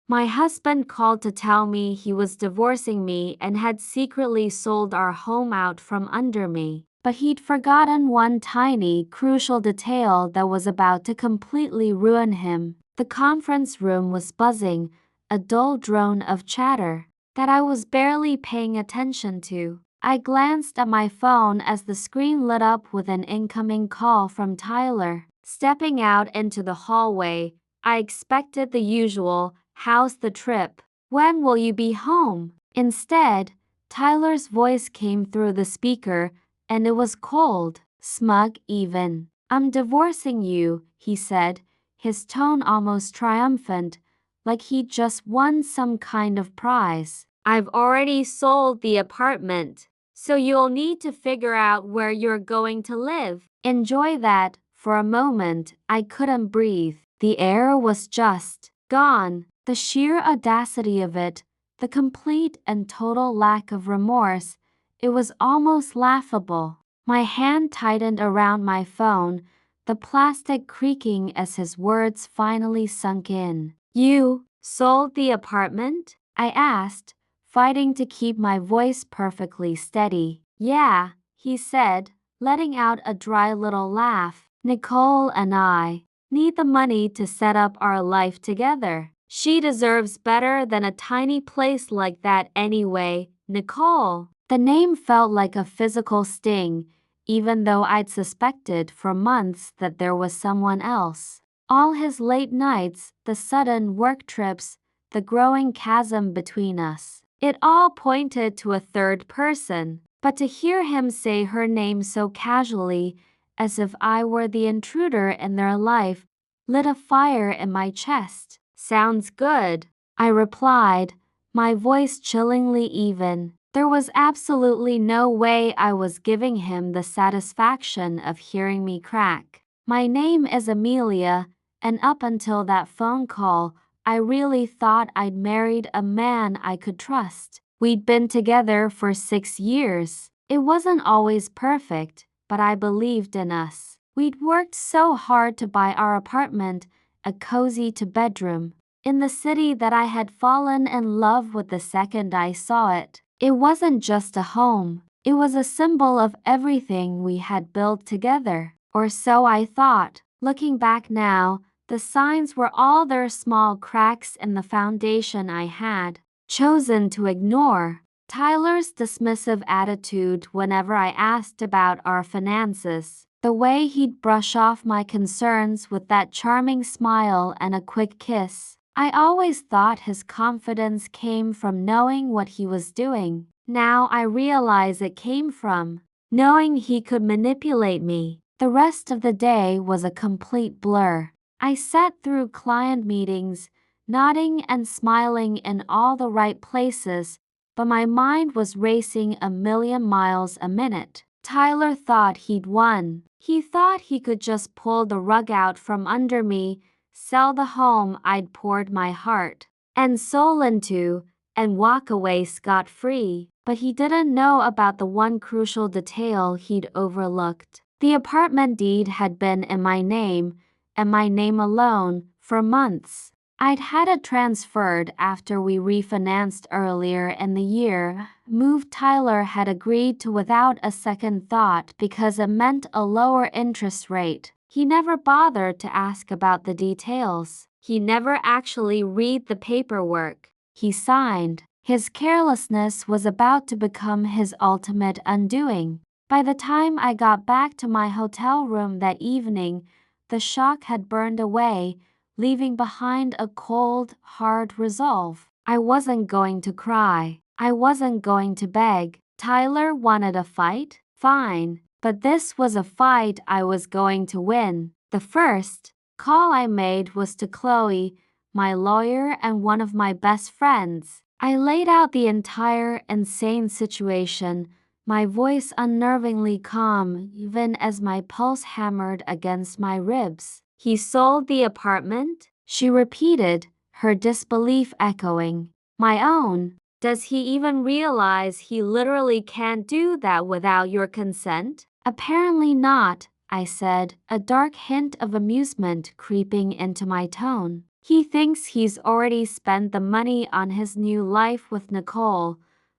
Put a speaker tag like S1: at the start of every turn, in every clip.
S1: My husband called to tell me he was divorcing me and had secretly sold our home out from under me. But he'd forgotten one tiny, crucial detail that was about to completely ruin him. The conference room was buzzing, a dull drone of chatter that I was barely paying attention to. I glanced at my phone as the screen lit up with an incoming call from Tyler. Stepping out into the hallway, I expected the usual, "How's the trip? When will you be home?" Instead, Tyler's voice came through the speaker, and it was cold, smug even. "I'm divorcing you," he said, his tone almost triumphant, like he'd just won some kind of prize. "I've already sold the apartment, so you'll need to figure out where you're going to live." Enjoy that. For a moment, I couldn't breathe. The air was just gone. The sheer audacity of it, the complete and total lack of remorse, it was almost laughable. My hand tightened around my phone, the plastic creaking as his words finally sunk in. "You sold the apartment?" I asked, fighting to keep my voice perfectly steady. "Yeah," he said, letting out a dry little laugh. "Nicole and I need the money to set up our life together. She deserves better than a tiny place like that anyway, Nicole." The name felt like a physical sting, even though I'd suspected for months that there was someone else. All his late nights, the sudden work trips, the growing chasm between us. It all pointed to a third person, but to hear him say her name so casually, as if I were the intruder in their life, lit a fire in my chest. "Sounds good," I replied, my voice chillingly even. There was absolutely no way I was giving him the satisfaction of hearing me crack. "My name is Amelia, and up until that phone call, I really thought I'd married a man I could trust. We'd been together for 6 years. It wasn't always perfect, but I believed in us. We'd worked so hard to buy our apartment, a cozy two-bedroom, in the city that I had fallen in love with the second I saw it. It wasn't just a home. It was a symbol of everything we had built together. Or so I thought. Looking back now, the signs were all their small cracks in the foundation I had chosen to ignore. Tyler's dismissive attitude whenever I asked about our finances, the way he'd brush off my concerns with that charming smile and a quick kiss. I always thought his confidence came from knowing what he was doing. Now I realize it came from knowing he could manipulate me. The rest of the day was a complete blur. I sat through client meetings, nodding and smiling in all the right places, but my mind was racing a million miles a minute. Tyler thought he'd won. He thought he could just pull the rug out from under me, sell the home I'd poured my heart and soul into, and walk away scot-free. But he didn't know about the one crucial detail he'd overlooked. The apartment deed had been in my name, and my name alone, for months. I'd had it transferred after we refinanced earlier in the year, move Tyler had agreed to without a second thought because it meant a lower interest rate. He never bothered to ask about the details. He never actually read the paperwork. He signed. His carelessness was about to become his ultimate undoing. By the time I got back to my hotel room that evening, the shock had burned away, leaving behind a cold, hard resolve. I wasn't going to cry. I wasn't going to beg. Tyler wanted a fight? Fine. But this was a fight I was going to win. The first call I made was to Chloe, my lawyer and one of my best friends. I laid out the entire insane situation, my voice unnervingly calm even as my pulse hammered against my ribs. "He sold the apartment?" she repeated, her disbelief echoing my own. "Does he even realize he literally can't do that without your consent?" "Apparently not," I said, a dark hint of amusement creeping into my tone. He thinks he's already spent the money on his new life with Nicole.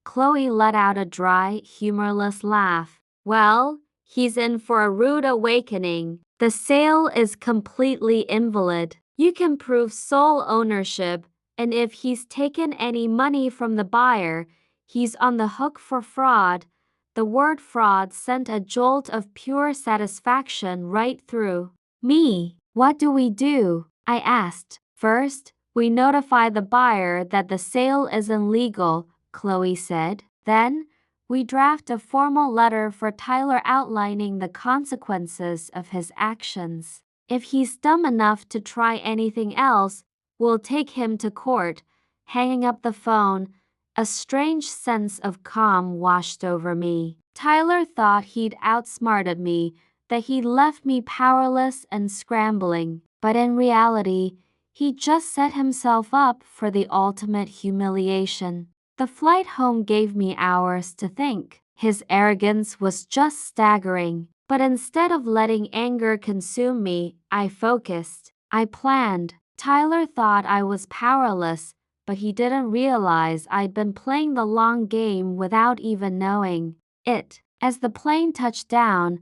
S1: Chloe let out a dry, humorless laugh. Well, he's in for a rude awakening. The sale is completely invalid. You can prove sole ownership, and if he's taken any money from the buyer, he's on the hook for fraud. The word fraud sent a jolt of pure satisfaction right through me. What do we do? I asked. First, we notify the buyer that the sale is illegal, Chloe said. Then, we draft a formal letter for Tyler outlining the consequences of his actions. If he's dumb enough to try anything else, we'll take him to court. Hanging up the phone, a strange sense of calm washed over me. Tyler thought he'd outsmarted me, that he'd left me powerless and scrambling, but in reality, he just set himself up for the ultimate humiliation. The flight home gave me hours to think. His arrogance was just staggering. But instead of letting anger consume me, I focused. I planned. Tyler thought I was powerless, but he didn't realize I'd been playing the long game without even knowing it. As the plane touched down,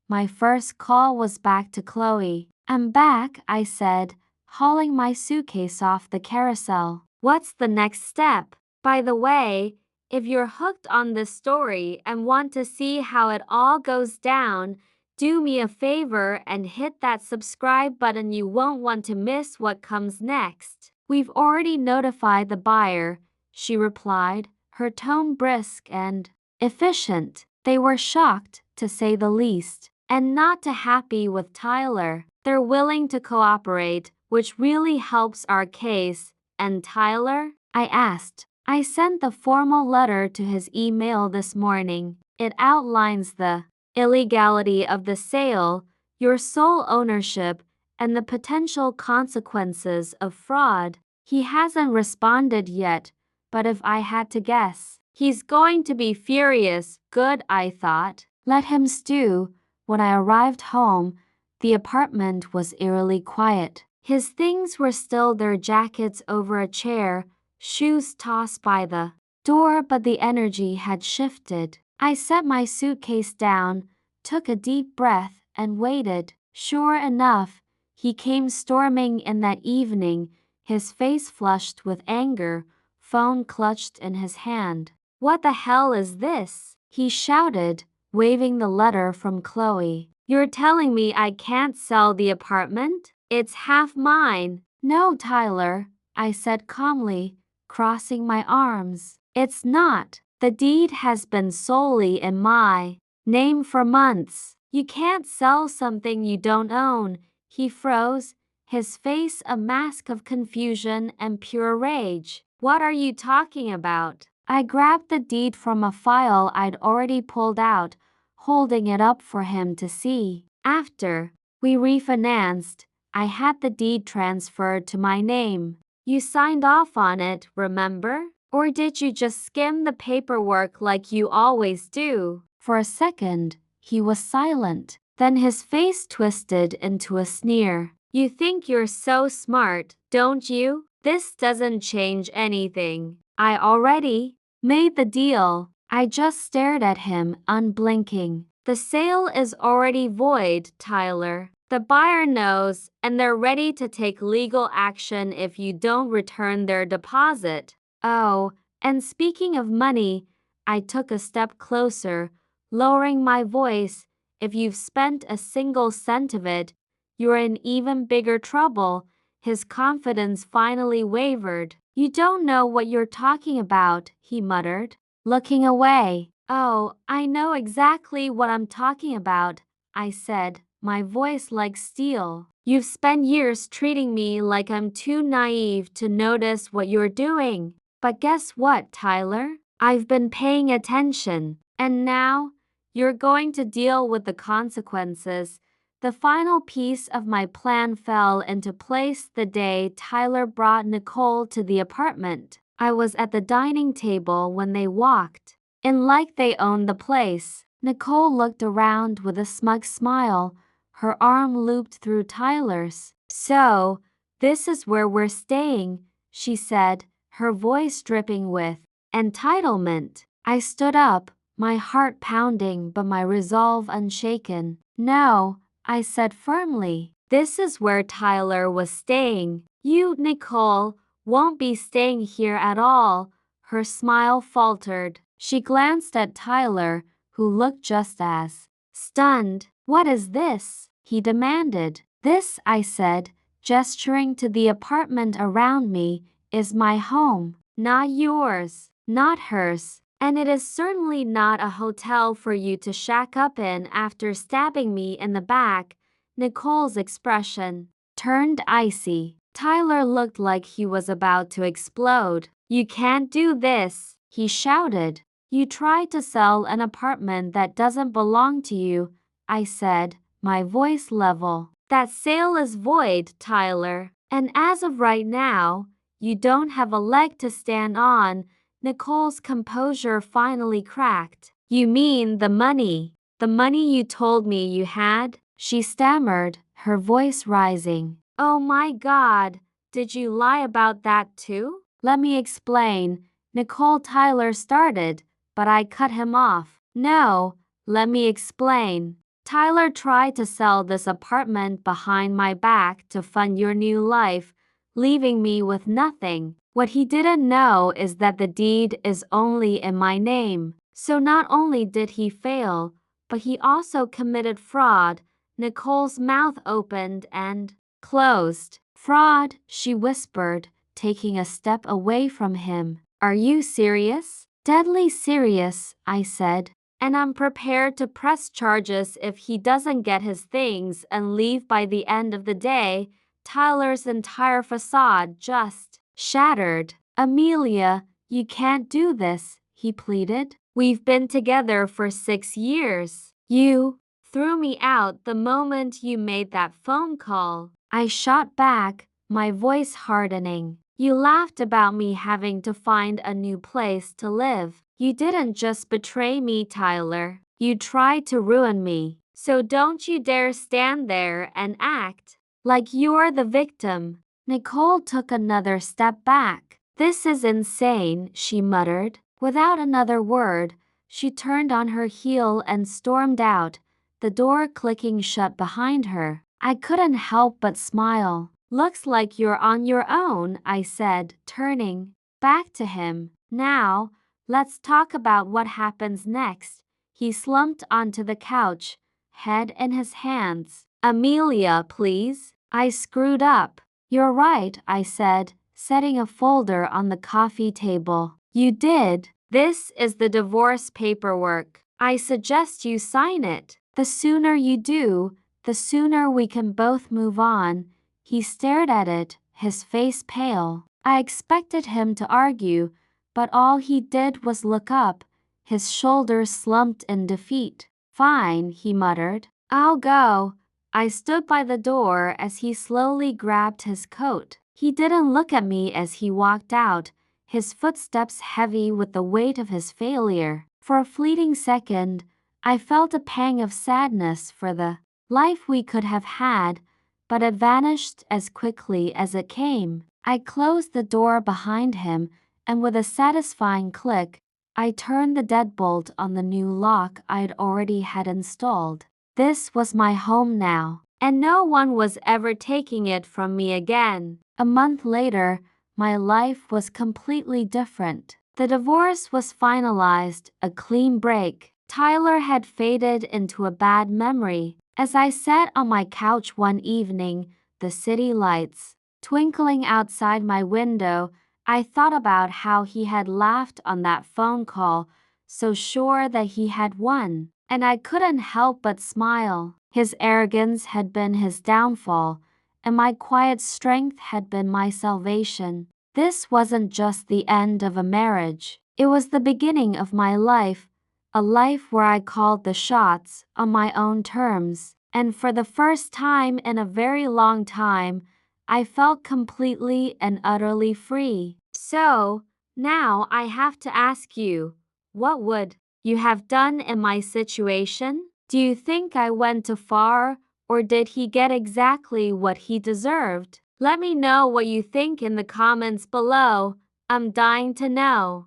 S1: my first call was back to Chloe. "I'm back," I said, hauling my suitcase off the carousel. "What's the next step? By the way, if you're hooked on this story and want to see how it all goes down, do me a favor and hit that subscribe button. You won't want to miss what comes next." "We've already notified the buyer," she replied, her tone brisk and efficient. They were shocked, to say the least, and not too happy with Tyler. They're willing to cooperate, which really helps our case. "And Tyler?" I asked. "I sent the formal letter to his email this morning. It outlines the illegality of the sale, your sole ownership, and the potential consequences of fraud. He hasn't responded yet, but if I had to guess, he's going to be furious." Good, I thought. Let him stew. When I arrived home, the apartment was eerily quiet. His things were still their jackets over a chair, shoes tossed by the door, but the energy had shifted. I set my suitcase down, took a deep breath, and waited. Sure enough, he came storming in that evening, his face flushed with anger, phone clutched in his hand. "What the hell is this?" he shouted, waving the letter from Chloe. "You're telling me I can't sell the apartment? It's half mine." "No, Tyler," I said calmly, crossing my arms. "It's not. The deed has been solely in my name for months. You can't sell something you don't own." He froze, his face a mask of confusion and pure rage. "What are you talking about?" I grabbed the deed from a file I'd already pulled out, holding it up for him to see. "After we refinanced, I had the deed transferred to my name. You signed off on it, remember? Or did you just skim the paperwork like you always do?" For a second, he was silent. Then his face twisted into a sneer. "You think you're so smart, don't you? This doesn't change anything. I already made the deal." I just stared at him, unblinking. "The sale is already void, Tyler. The buyer knows, and they're ready to take legal action if you don't return their deposit." "Oh, and speaking of money," I took a step closer, lowering my voice, "if you've spent a single cent of it, you're in even bigger trouble." His confidence finally wavered. "You don't know what you're talking about," he muttered, looking away. "Oh, I know exactly what I'm talking about," I said, my voice like steel. "You've spent years treating me like I'm too naive to notice what you're doing. But guess what, Tyler? I've been paying attention. And now, you're going to deal with the consequences." The final piece of my plan fell into place the day Tyler brought Nicole to the apartment. I was at the dining table when they walked in like they owned the place. Nicole looked around with a smug smile, her arm looped through Tyler's. "So, This is where we're staying, she said, her voice dripping with entitlement. I stood up, my heart pounding but my resolve unshaken. No, I said firmly. This is where Tyler was staying. You, Nicole, won't be staying here at all. Her smile faltered. She glanced at Tyler, who looked just as stunned. What is this? He demanded. This, I said, gesturing to the apartment around me, is my home, not yours, not hers. And it is certainly not a hotel for you to shack up in after stabbing me in the back. Nicole's expression turned icy. Tyler looked like he was about to explode. You can't do this, he shouted. You tried to sell an apartment that doesn't belong to you, I said, my voice level. That sale is void, Tyler. And as of right now, you don't have a leg to stand on. Nicole's composure finally cracked. You mean the money? The money you told me you had? She stammered, her voice rising. Oh my God, did you lie about that too? Let me explain. Nicole Tyler started, but I cut him off. No, let me explain. Tyler tried to sell this apartment behind my back to fund your new life, leaving me with nothing. What he didn't know is that the deed is only in my name. So not only did he fail, but he also committed fraud. Nicole's mouth opened and closed. Fraud, she whispered, taking a step away from him. Are you serious? Deadly serious, I said. And I'm prepared to press charges if he doesn't get his things and leave by the end of the day. Tyler's entire facade just shattered. Amelia, you can't do this, he pleaded. We've been together for 6 years. You threw me out the moment you made that phone call. I shot back, my voice hardening. You laughed about me having to find a new place to live. You didn't just betray me, Tyler. You tried to ruin me. So don't you dare stand there and act like you're the victim. Nicole took another step back. This is insane, she muttered. Without another word, she turned on her heel and stormed out, the door clicking shut behind her. I couldn't help but smile. Looks like you're on your own, I said, turning back to him. Now, let's talk about what happens next. He slumped onto the couch, head in his hands. Amelia, please. I screwed up. You're right, I said, setting a folder on the coffee table. You did. This is the divorce paperwork. I suggest you sign it. The sooner you do, the sooner we can both move on. He stared at it, his face pale. I expected him to argue, but all he did was look up, his shoulders slumped in defeat. Fine, he muttered. I'll go. I stood by the door as he slowly grabbed his coat. He didn't look at me as he walked out, his footsteps heavy with the weight of his failure. For a fleeting second, I felt a pang of sadness for the life we could have had, but it vanished as quickly as it came. I closed the door behind him, and with a satisfying click, I turned the deadbolt on the new lock I'd already had installed. This was my home now, and no one was ever taking it from me again. A month later, my life was completely different. The divorce was finalized, a clean break. Tyler had faded into a bad memory. As I sat on my couch one evening, the city lights twinkling outside my window, I thought about how he had laughed on that phone call, so sure that he had won. And I couldn't help but smile. His arrogance had been his downfall, and my quiet strength had been my salvation. This wasn't just the end of a marriage. It was the beginning of my life, a life where I called the shots on my own terms. And for the first time in a very long time, I felt completely and utterly free. So, now I have to ask you, what would you have done in my situation? Do you think I went too far, or did he get exactly what he deserved? Let me know what you think in the comments below. I'm dying to know.